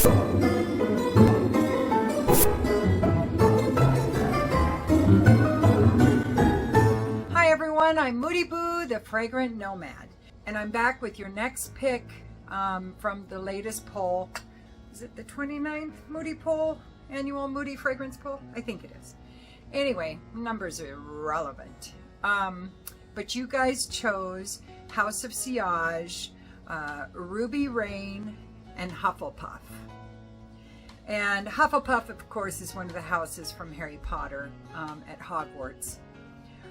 Hi everyone, I'm Moody Boo, the Fragrant Nomad, and I'm back with your next pick from the latest poll. Is it the 29th Moody poll? Annual Moody Fragrance poll? I think it is. Anyway, numbers are irrelevant. But you guys chose House of Sillage, Ruby Rain, and Hufflepuff. And Hufflepuff, of course, is one of the houses from Harry Potter at Hogwarts.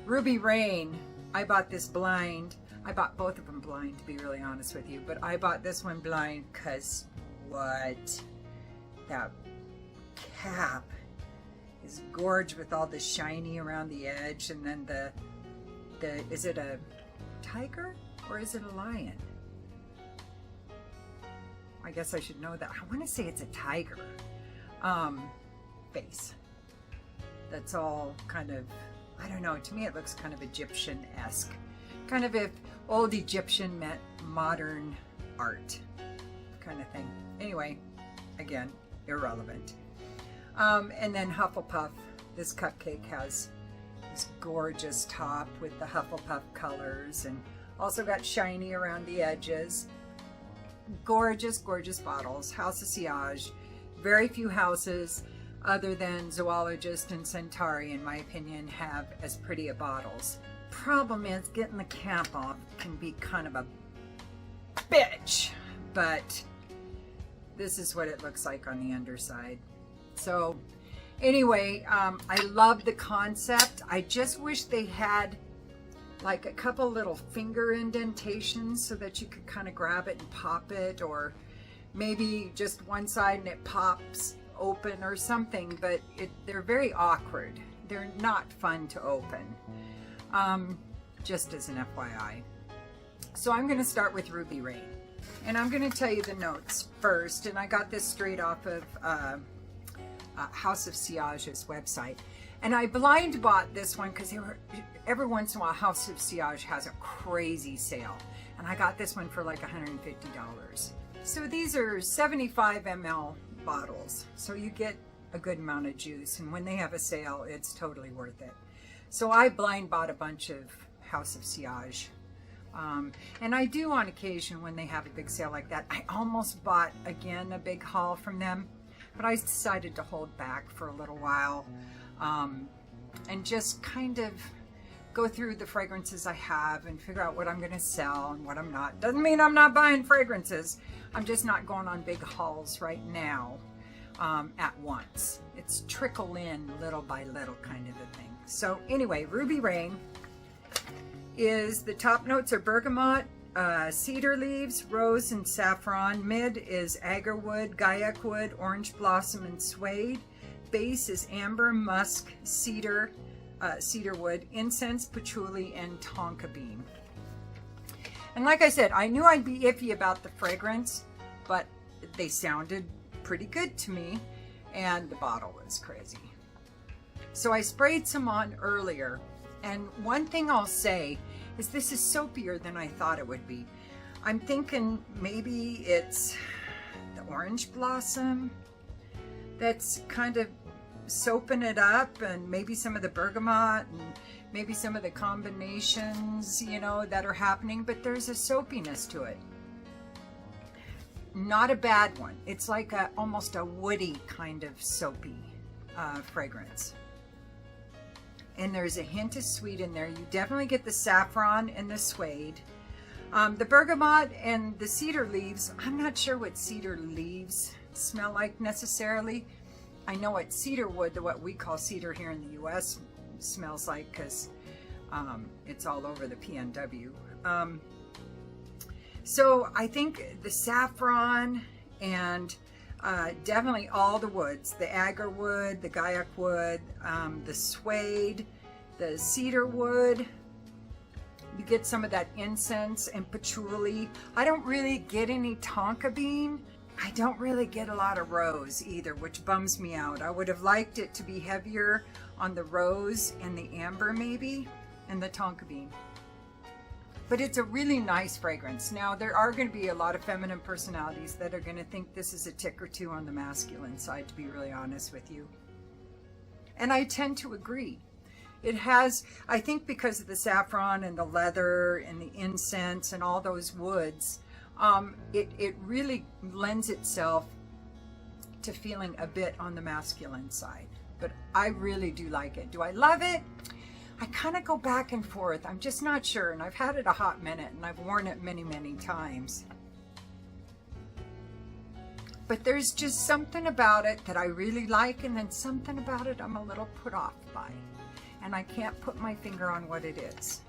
Ruby Rain, I bought this blind. I bought both of them blind, to be really honest with you. But I bought this one blind because what? That cap is gorgeous with all the shiny around the edge. And then the is it a tiger or is it a lion? I guess I should know that. I want to say it's a tiger face. That's all kind of, I don't know, to me it looks kind of Egyptian-esque. Kind of if old Egyptian met modern art kind of thing. Anyway, again, irrelevant. And then Hufflepuff, this cupcake has this gorgeous top with the Hufflepuff colors and also got shiny around the edges. Gorgeous, gorgeous bottles. House of Sillage. Very few houses other than Zoologist and Centauri, in my opinion, have as pretty a bottles. Problem is, getting the cap off can be kind of a bitch, but this is what it looks like on the underside. So anyway, I love the concept. I just wish they had like a couple little finger indentations so that you could kind of grab it and pop it, or maybe just one side and it pops open or something, but they're very awkward. They're not fun to open, just as an FYI. So I'm going to start with Ruby Rain, and I'm going to tell you the notes first, and I got this straight off of House of Sillage's website. And I blind bought this one because every once in a while House of Sillage has a crazy sale. And I got this one for like $150. So these are 75 ml bottles. So you get a good amount of juice. And when they have a sale, it's totally worth it. So I blind bought a bunch of House of Sillage. And I do on occasion when they have a big sale like that. I almost bought again a big haul from them. But I decided to hold back for a little while. And just kind of go through the fragrances I have and figure out what I'm going to sell and what I'm not. Doesn't mean I'm not buying fragrances. I'm just not going on big hauls right now at once. It's trickle in little by little kind of a thing. So anyway, Ruby Rain is, the top notes are bergamot, cedar leaves, rose, and saffron. Mid is agarwood, gaiac wood, orange blossom, and suede. Base is amber, musk, cedar, cedarwood, incense, patchouli, and tonka bean. And like I said, I knew I'd be iffy about the fragrance, but they sounded pretty good to me, and the bottle was crazy. So I sprayed some on earlier, and one thing I'll say is this is soapier than I thought it would be. I'm thinking maybe it's the orange blossom that's kind of soaping it up, and maybe some of the bergamot and maybe some of the combinations, you know, that are happening, but there's a soapiness to it. Not a bad one. It's like almost a woody kind of soapy fragrance. And there's a hint of sweet in there. You definitely get the saffron and the suede. The bergamot and the cedar leaves, I'm not sure what cedar leaves smell like necessarily. I know what cedar wood, what we call cedar here in the US, smells like, because it's all over the PNW. So I think the saffron and definitely all the woods, the agar wood, the gaiac wood, the suede, the cedar wood, you get some of that incense and patchouli. I don't really get any tonka bean. I don't really get a lot of rose either, which bums me out. I would have liked it to be heavier on the rose and the amber maybe, and the tonka bean. But it's a really nice fragrance. Now, there are going to be a lot of feminine personalities that are going to think this is a tick or two on the masculine side, to be really honest with you. And I tend to agree. It has, I think because of the saffron and the leather and the incense and all those woods, it really lends itself to feeling a bit on the masculine side. But I really do like it. Do I love it? I kind of go back and forth. I'm just not sure. And I've had it a hot minute and I've worn it many, many times. But there's just something about it that I really like, and then something about it I'm a little put off by. And I can't put my finger on what it is.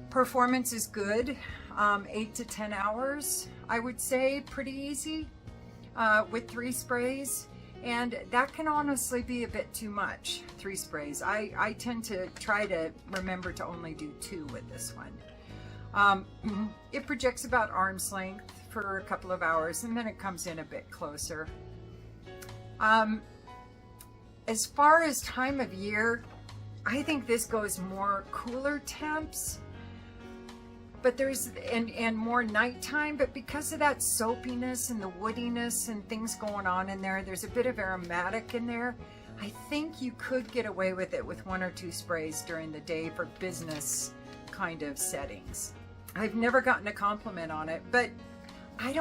Performance is good. 8 to 10 hours, I would say, pretty easy with 3 sprays. And that can honestly be a bit too much, 3 sprays. I tend to try to remember to only do 2 with this one. It projects about arm's length for a couple of hours, and then it comes in a bit closer. As far as time of year, I think this goes more cooler temps, but there's and more nighttime, but because of that soapiness and the woodiness and things going on in there, there's a bit of aromatic in there. I think you could get away with it with 1 or 2 sprays during the day for business kind of settings. I've never gotten a compliment on it, but I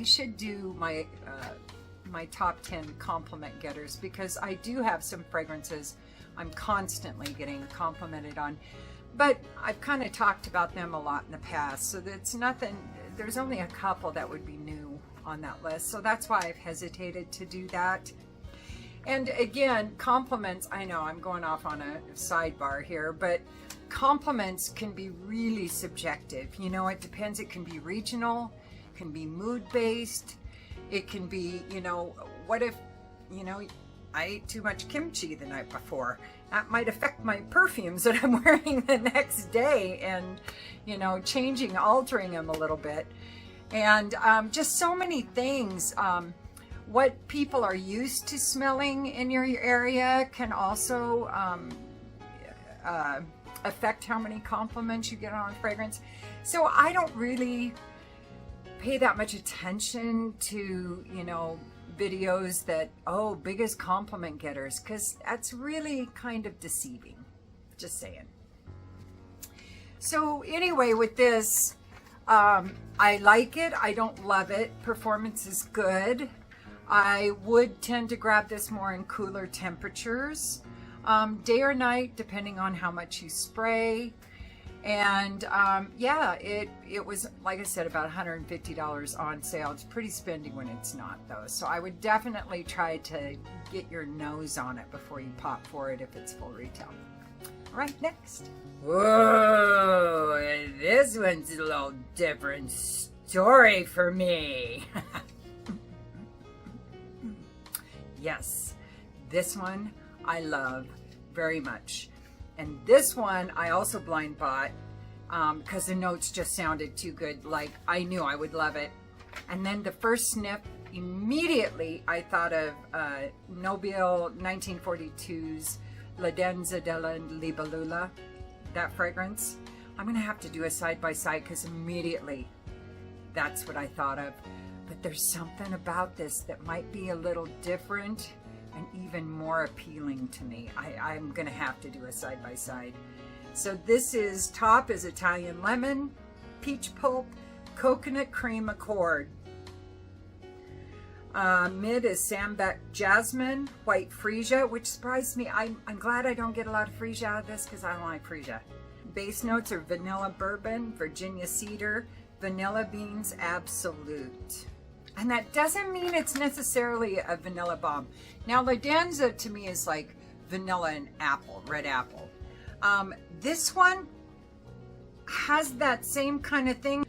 should do my my top 10 compliment getters, because I do have some fragrances I'm constantly getting complimented on. But I've kind of talked about them a lot in the past, so that's nothing. There's only a couple that would be new on that list, so that's why I've hesitated to do that. And again, compliments, I know I'm going off on a sidebar here, but compliments can be really subjective. You know, it depends. It can be regional, it can be mood-based, it can be, you know, what if, you know, I ate too much kimchi the night before. That might affect my perfumes that I'm wearing the next day, and, you know, altering them a little bit. And just so many things. What people are used to smelling in your area can also affect how many compliments you get on a fragrance. So I don't really pay that much attention to, you know, videos that, oh, biggest compliment getters, because that's really kind of deceiving. Just saying. So anyway, with this, I like it. I don't love it. Performance is good. I would tend to grab this more in cooler temperatures, day or night, depending on how much you spray. And yeah, it was, like I said, about $150 on sale. It's pretty spendy when it's not, though. So I would definitely try to get your nose on it before you pop for it if it's full retail. All right, next. Whoa, this one's a little different story for me. Yes, this one I love very much. And this one I also blind bought because the notes just sounded too good. Like, I knew I would love it. And then the first sniff, immediately I thought of Nobile 1942's La Danza della Libellula, that fragrance. I'm going to have to do a side-by-side because immediately that's what I thought of. But there's something about this that might be a little different and even more appealing to me. I'm gonna have to do a side-by-side. So this is, top is Italian lemon, peach pulp, coconut cream accord. Mid is Sambec jasmine, white freesia, which surprised me. I'm glad I don't get a lot of freesia out of this because I don't like freesia. Base notes are vanilla bourbon, Virginia cedar, vanilla beans absolute. And that doesn't mean it's necessarily a vanilla bomb. Now, La Danza to me is like vanilla and apple, red apple. This one has that same kind of thing.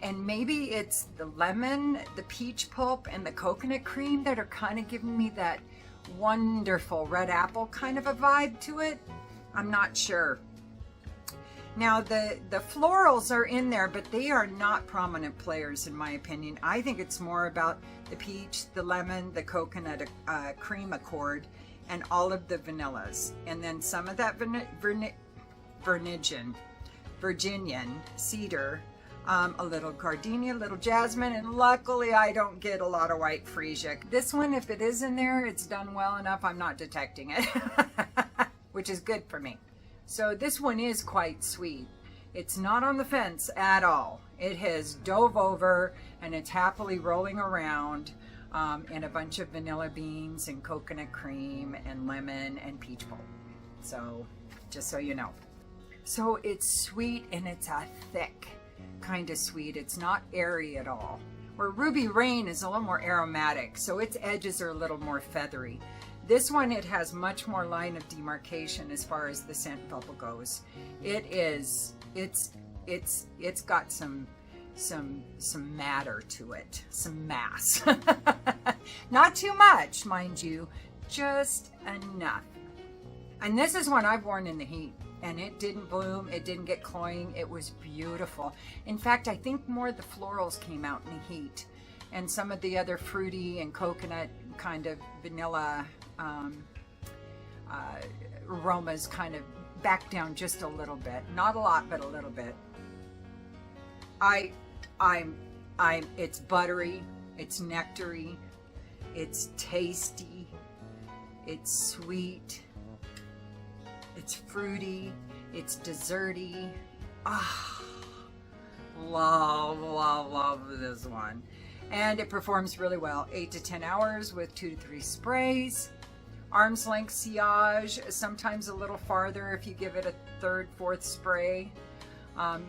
And maybe it's the lemon, the peach pulp, and the coconut cream that are kind of giving me that wonderful red apple kind of a vibe to it. I'm not sure. Now, the florals are in there, but they are not prominent players in my opinion. I think it's more about the peach, the lemon, the coconut cream accord, and all of the vanillas. And then some of that Vernician. Virginian cedar, a little gardenia, a little jasmine, and luckily I don't get a lot of white freesia. This one, if it is in there, it's done well enough, I'm not detecting it, which is good for me. So this one is quite sweet. It's not on the fence at all. It has dove over and it's happily rolling around in a bunch of vanilla beans and coconut cream and lemon and peach pulp. So just so you know. So it's sweet and it's a thick kind of sweet. It's not airy at all. Where Ruby Rain is a little more aromatic, so its edges are a little more feathery. This one, it has much more line of demarcation as far as the scent bubble goes. It's got some matter to it, some mass. Not too much, mind you, just enough. And this is one I've worn in the heat, and it didn't bloom, it didn't get cloying, it was beautiful. In fact, I think more of the florals came out in the heat, and some of the other fruity and coconut kind of vanilla aromas kind of back down just a little bit. Not a lot, but a little bit. It's buttery, it's nectary, it's tasty, it's sweet, it's fruity, it's desserty. Ah, love this one. And it performs really well. 8 to 10 hours with 2 to 3 sprays. Arm's length sillage, sometimes a little farther if you give it a 3rd, 4th spray.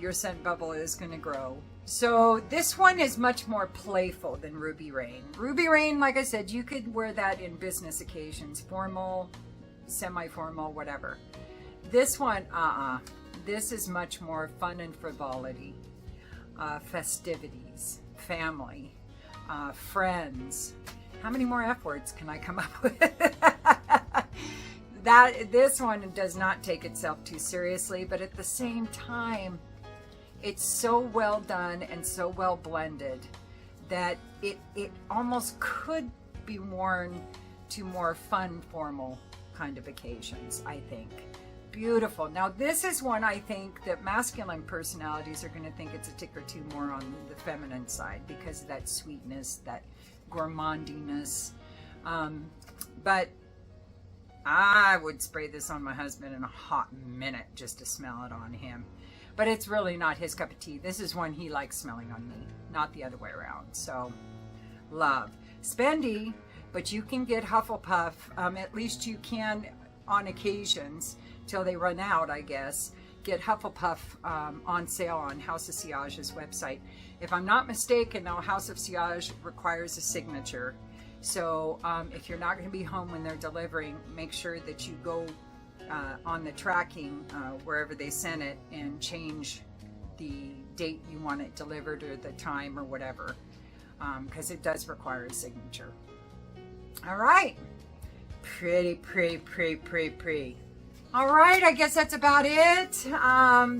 Your scent bubble is going to grow. So this one is much more playful than Ruby Rain. Ruby Rain, like I said, you could wear that in business occasions, formal, semi-formal, whatever. This one, this is much more fun and frivolity, festivities, family, friends. How many more F words can I come up with? This one does not take itself too seriously, but at the same time, it's so well done and so well blended that it almost could be worn to more fun, formal kind of occasions, I think. Beautiful. Now, this is one I think that masculine personalities are going to think it's a tick or two more on the feminine side because of that sweetness, that gourmandiness. But I would spray this on my husband in a hot minute just to smell it on him. But it's really not his cup of tea. This is one he likes smelling on me, not the other way around. So, love. Spendy, but you can get Hufflepuff, at least you can on occasions, till they run out, I guess, get Hufflepuff on sale on House of Sillage's website. If I'm not mistaken, though, House of Sillage requires a signature. So if you're not going to be home when they're delivering, make sure that you go on the tracking wherever they sent it and change the date you want it delivered or the time or whatever, because it does require a signature. All right. Pretty. All right, I guess that's about it.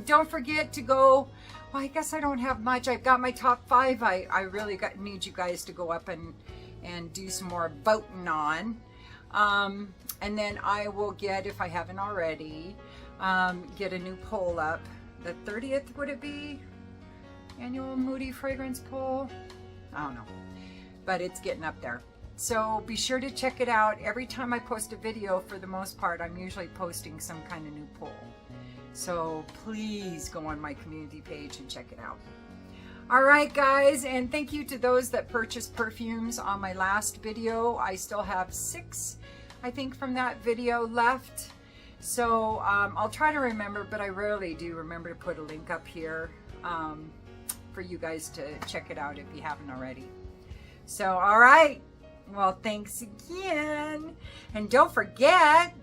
Don't forget to go. Well, I guess I don't have much. I've got my top 5. I really need you guys to go up and do some more voting on. And then I will get, if I haven't already, get a new poll up. The 30th, would it be? Annual Moody Fragrance Poll? I don't know. But it's getting up there. So be sure to check it out. Every time I post a video, for the most part, I'm usually posting some kind of new poll. So please go on my community page and check it out. All right, guys, and thank you to those that purchased perfumes on my last video. I still have 6, I think, from that video left. So I'll try to remember, but I rarely do remember to put a link up here for you guys to check it out if you haven't already. So, all right. Well, thanks again. And don't forget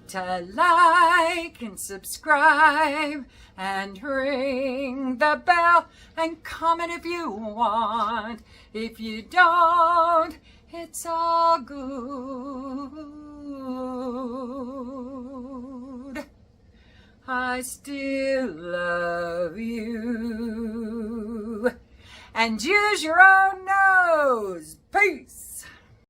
to like and subscribe and ring the bell and comment if you want. If you don't, it's all good. I still love you. And use your own nose. Peace.